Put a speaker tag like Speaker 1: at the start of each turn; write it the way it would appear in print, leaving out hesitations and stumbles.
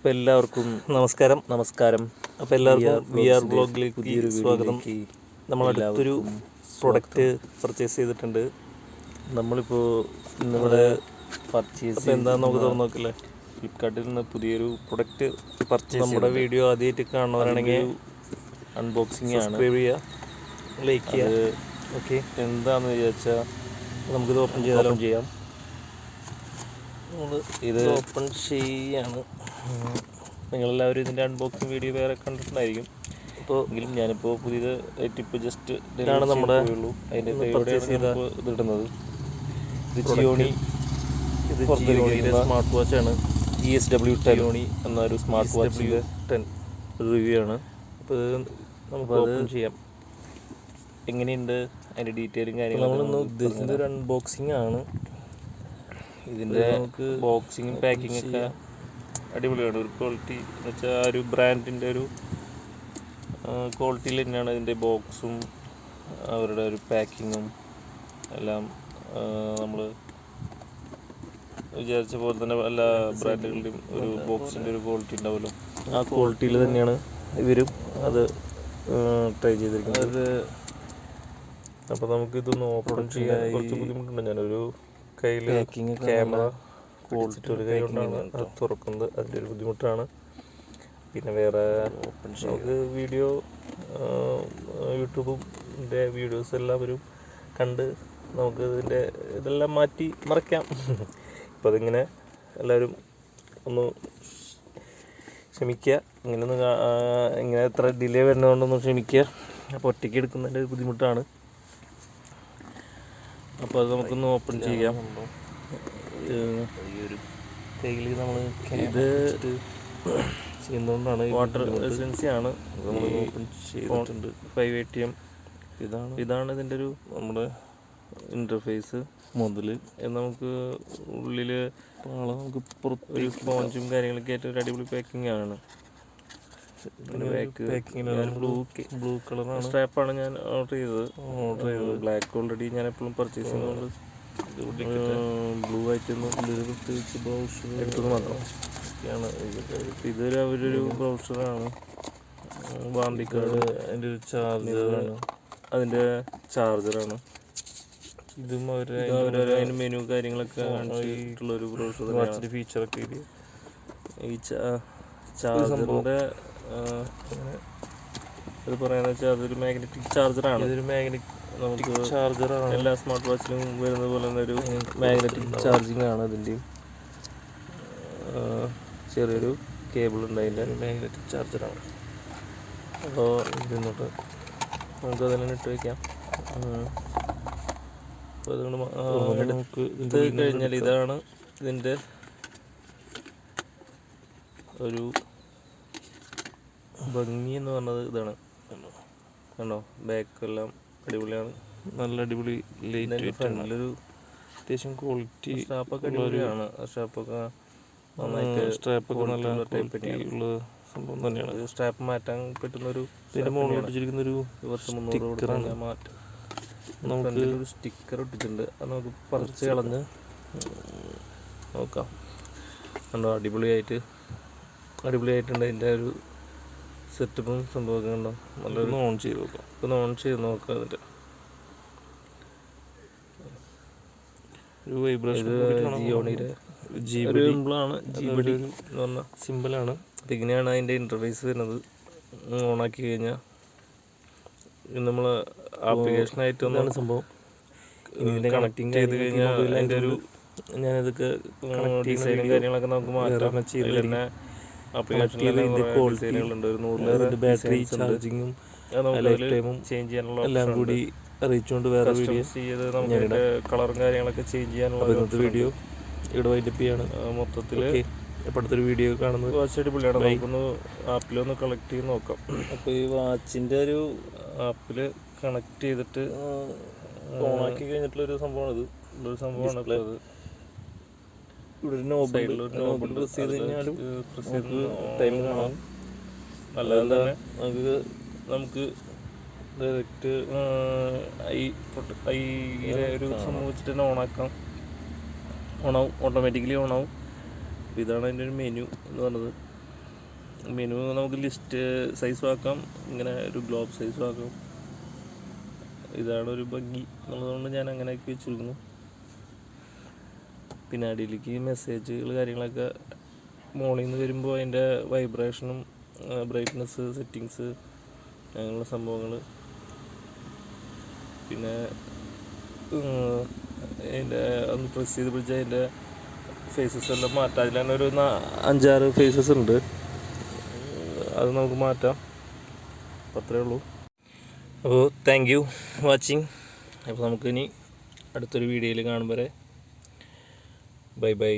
Speaker 1: അപ്പോൾ എല്ലാവർക്കും നമസ്കാരം. അപ്പോൾ എല്ലാവർക്കും VR വ്ളോഗിലേക്ക് സ്വാഗതം. നമ്മളടുത്തൊരു പ്രൊഡക്റ്റ് പർച്ചേസ് ചെയ്തിട്ടുണ്ട്. നമ്മളിപ്പോൾ ഇന്നിവിടെ പർച്ചേസ് എന്താണെന്ന് നമുക്ക് തുറന്നു നോക്കില്ലേ. ഫ്ലിപ്കാർട്ടിൽ നിന്ന് പുതിയൊരു പ്രൊഡക്റ്റ് പർച്ചേസ്. നമ്മുടെ വീഡിയോ ആദ്യമായിട്ട് കാണുന്നവരാണെങ്കിൽ അൺബോക്സിങ് ആണ്, സബ്സ്ക്രൈബ് ചെയ്യുക, ലൈക്ക് ചെയ്യുക. ഓക്കെ, എന്താണെന്ന് വിചാരിച്ചാൽ നമുക്കിത് ഓപ്പൺ ചെയ്യാം. ഇത് ഓപ്പൺ ചെയ്യാണ്. നിങ്ങളെല്ലാവരും ഇതിൻ്റെ അൺബോക്സിങ് വീഡിയോ വേറെ കണ്ടിട്ടുണ്ടായിരിക്കും. അപ്പോൾ എങ്കിലും ഞാനിപ്പോൾ പുതിയതായിട്ട് ഇപ്പോൾ ജസ്റ്റ് ഇതാണ് നമ്മുടെ അതിൻ്റെ ഇതിടുന്നത്. ഇത് ജിയോണിയുടെ സ്മാർട്ട് വാച്ചാണ്. GSW10 എന്നൊരു സ്മാർട്ട് വാച്ചിൻ്റെ 10 റിവ്യൂ ആണ്. അപ്പോൾ ഇത് നമുക്ക് ഓപ്പൺ ചെയ്യാം. എങ്ങനെയുണ്ട് അതിൻ്റെ ഡീറ്റെയിലും കാര്യങ്ങളും നമ്മളിന്ന് ഉദ്ദേശിക്കുന്നത് ഒരു അൺബോക്സിങ് ആണ്. ഇതിൻ്റെ ബോക്സിങ്ങും പാക്കിങ്ങും ഒക്കെ അടിപൊളിയാണ്. ഒരു ക്വാളിറ്റി എന്ന് വെച്ചാൽ ആ ഒരു ബ്രാൻഡിൻ്റെ ഒരു ക്വാളിറ്റിയിൽ തന്നെയാണ് ഇതിൻ്റെ ബോക്സും അവരുടെ ഒരു പാക്കിങ്ങും എല്ലാം. നമ്മൾ വിചാരിച്ച പോലെ തന്നെ എല്ലാ ബ്രാൻഡുകളുടെയും ഒരു ബോക്സിൻ്റെ ഒരു ക്വാളിറ്റി ഉണ്ടാവുമല്ലോ, ആ ക്വാളിറ്റിയിൽ തന്നെയാണ് ഇവരും അത് ട്രൈ ചെയ്തിരിക്കുന്നത്. അപ്പോൾ നമുക്കിതൊന്ന് ഓപ്പൺ ചെയ്യാൻ കുറച്ച് ബുദ്ധിമുട്ടുണ്ട്. ഞാനൊരു കയ്യിൽ ക്യാമറ ക്വാളിറ്റി ഒരു കൈ കൊണ്ടാണ് അത് തുറക്കുന്നത്, അതിൻ്റെ ഒരു ബുദ്ധിമുട്ടാണ്. പിന്നെ വേറെ നമുക്ക് വീഡിയോ യൂട്യൂബിൻ്റെ വീഡിയോസ് എല്ലാവരും കണ്ട് നമുക്ക് ഇതിൻ്റെ ഇതെല്ലാം മാറ്റി മറിക്കാം. ഇപ്പോൾ അതിങ്ങനെ എല്ലാവരും ഒന്ന് ക്ഷമിക്കുക. ഇങ്ങനെ എത്ര ഡിലേ വരുന്നതുകൊണ്ടൊന്ന് ക്ഷമിക്കുക. അപ്പോൾ ഒറ്റയ്ക്ക് എടുക്കുന്നതിൻ്റെ ബുദ്ധിമുട്ടാണ്. അപ്പോൾ അത് നമുക്കൊന്ന് ഓപ്പൺ ചെയ്യാം. കയ്യിൽ നമ്മൾ ഇത് ചെയ്യുന്നതുകൊണ്ടാണ് വാട്ടർ എസൻസി ആണ് നമ്മൾ ഓപ്പൺ ചെയ്തിട്ടുണ്ട്. 5ATM ഇതാണ് ഇതിൻ്റെ ഒരു നമ്മുടെ ഇൻ്റർഫേസ് മുതൽ. നമുക്ക് ഉള്ളിൽ നമുക്ക് പുറത്ത് ഒരു സ്പോഞ്ചും കാര്യങ്ങളൊക്കെ ആയിട്ട് ഒരു അടിപൊളി പാക്കിംഗ് ആണ്. ബ്ലൂ കളറാണ് സ്ട്രാപ്പാണ് ഞാൻ ഓർഡർ ചെയ്തത്. ബ്ലാക്ക് ഓൾറെഡി ഞാൻ എപ്പോഴും പർച്ചേസ് ചെയ്യുന്നതുകൊണ്ട് ബ്ലൂ ആയിട്ടൊന്നും പ്രത്യേകിച്ച് ബ്രൗഷർ എടുത്തത് മാത്രം ഒക്കെയാണ്. ഇതൊരു അവരൊരു ബ്രൗഷറാണ്. വാറണ്ടി കാർഡ്, അതിൻ്റെ ഒരു അതിൻ്റെ ചാർജറാണ്. ഇതും അതിന് മെനു കാര്യങ്ങളൊക്കെ കാണിച്ചിട്ടുള്ളൊരു ബ്രൗഷർ. വാച്ചിൻ്റെ ഫീച്ചറൊക്കെ ഇത് ഈ ചാർജറിൻ്റെ ഇത് പറയാന്ന് വെച്ചാൽ അതൊരു മാഗ്നറ്റിക് ചാർജറാണ്. ഇതൊരു മാഗ്നറ്റിക് നമുക്ക് ചാർജറാണ്. എല്ലാ സ്മാർട്ട് വാച്ചിലും വരുന്നത് പോലെ തന്നെ ഒരു മാഗ്നറ്റിക് ചാർജിങ് ആണ്. അതിൻ്റെയും ചെറിയൊരു കേബിൾ ഉണ്ട്, അതിൻ്റെ മാഗ്നറ്റിക് ചാർജറാണ്. അപ്പോൾ ഇതിന്നോട്ട് നമുക്ക് അതിനെ ഇട്ട് വയ്ക്കാം. അപ്പോൾ അതുകൊണ്ട് എടുത്ത് കഴിഞ്ഞാൽ ഇതാണ് ഇതിൻ്റെ ഒരു ഭംഗി എന്ന് പറഞ്ഞത്. ഇതാണ് കണ്ടോ, ബാക്കെല്ലാം അടിപൊളിയാണ്. നല്ല അടിപൊളി ലൈറ്റ്, നല്ലൊരു അത്യാവശ്യം ക്വാളിറ്റി. സ്ട്രാപ്പൊക്കെ അടിപൊളിയാണ്. സ്ട്രാപ്പൊക്കെ നന്നായിട്ട് സ്ട്രാപ്പൊക്കെ നല്ല ക്വാളിറ്റി ഉള്ള സംഭവം തന്നെയാണ്. സ്ട്രാപ്പ് മാറ്റാൻ പറ്റുന്നൊരു ഇതിൻ്റെ മുകളിൽ ഒട്ടിച്ചിരിക്കുന്നൊരു 2300 മാറ്റാം. നമുക്ക് ഒരു സ്റ്റിക്കർ ഒട്ടിച്ചിട്ടുണ്ട്, അത് നമുക്ക് പറിച്ച് കളഞ്ഞ് നോക്കാം. കണ്ടോ, അടിപൊളിയായിട്ടുണ്ട്. അതിൻ്റെ ഒരു സെറ്റപ്പും സംഭവമൊക്കെ കണ്ടോ. നല്ലൊരു ഓൺ ചെയ്ത് നോക്കാം. ഇപ്പം ഓൺ ചെയ്ത് നോക്കാം. അതിൻ്റെ ഒരു വൈബ്രേഷൻ ജിയോണിയുടെ സിമ്പിളാണ്. GBD എന്ന് പറഞ്ഞ സിമ്പിളാണ്. അപ്പം ഇങ്ങനെയാണ് അതിൻ്റെ ഇൻ്റർഫേസ് വരുന്നത്. ഓണാക്കി കഴിഞ്ഞാൽ നമ്മൾ ആപ്ലിക്കേഷനായിട്ട് ഒന്നാണ് സംഭവം. ഇതിൻ്റെ കണക്റ്റിങ് ചെയ്ത് കഴിഞ്ഞാൽ അതിൻ്റെ ഒരു ഞാനിതൊക്കെ ഡിസൈനും കാര്യങ്ങളൊക്കെ നമുക്ക് മാറ്റാം. പിന്നെ ബാറ്ററി ചാർജിങ്ങും ലൈഫ് ടൈമും ചേഞ്ച് ചെയ്യാനുള്ള എല്ലാം കൂടി അറിയിച്ചുകൊണ്ട് വേറെ വീഡിയോ ചെയ്ത് നമുക്ക് കളറും കാര്യങ്ങളൊക്കെ ചേഞ്ച് ചെയ്യാനുള്ള ഇന്നത്തെ വീഡിയോ ഇവിടെ വൈൻഡപ്പ് ചെയ്യാണ്. മൊത്തത്തിൽ ഇപ്പോൾ അടുത്തൊരു വീഡിയോ കാണുന്നത് വാച്ച് അടിപൊളിയാണ്. നമുക്കൊന്ന് ആപ്പിലൊന്ന് കളക്ട് ചെയ്ത് നോക്കാം. അപ്പോൾ ഈ വാച്ചിൻ്റെ ഒരു ആപ്പിൽ കണക്ട് ചെയ്തിട്ട് ഓണാക്കി കഴിഞ്ഞിട്ടുള്ളൊരു സംഭവമാണ് ഇത്. ഉള്ളൊരു സംഭവമാണ്. അപ്പോൾ അത് ഇവിടെ ഒരു നോബിൾ പ്രസ് ചെയ്ത് കഴിഞ്ഞാലും ടൈം കാണാം. അല്ലാതെ തന്നെ നമുക്ക് ഡയറക്റ്റ് ഐയിലെ ഒരു സംഭവം വെച്ചിട്ട് തന്നെ ഓണാക്കാം. ഓണാവും, ഓട്ടോമാറ്റിക്കലി ഓണാവും. ഇതാണ് അതിൻ്റെ ഒരു മെനു എന്ന് പറഞ്ഞത്. മെനു നമുക്ക് ലിസ്റ്റ് സൈസും ആക്കാം, ഇങ്ങനെ ഒരു ഗ്ലോബ് സൈസും ആക്കാം. ഇതാണ് ഒരു ഭംഗി എന്നുള്ളതുകൊണ്ട് ഞാൻ അങ്ങനെ ആക്കി വെച്ചിരിക്കുന്നു. പിന്നെ അടിയിലേക്ക് മെസ്സേജുകൾ കാര്യങ്ങളൊക്കെ മോളിൽ നിന്ന് വരുമ്പോൾ അതിൻ്റെ വൈബ്രേഷനും ബ്രൈറ്റ്നസ് സെറ്റിങ്സ് അങ്ങനെയുള്ള സംഭവങ്ങൾ. പിന്നെ അതിൻ്റെ ഒന്ന് പ്രസ് ചെയ്ത് പിടിച്ചാൽ അതിൻ്റെ ഫേസസ് എല്ലാം മാറ്റാം. അതിൽ തന്നെ ഒരു 5-6 ഫേസസ് ഉണ്ട്, അത് നമുക്ക് മാറ്റാം. അപ്പോൾ അത്രയേ ഉള്ളൂ. അപ്പോൾ താങ്ക് യു വാച്ചിങ്. അപ്പോൾ നമുക്കിനി അടുത്തൊരു വീഡിയോയിൽ കാണും വരെ ബൈ ബൈ.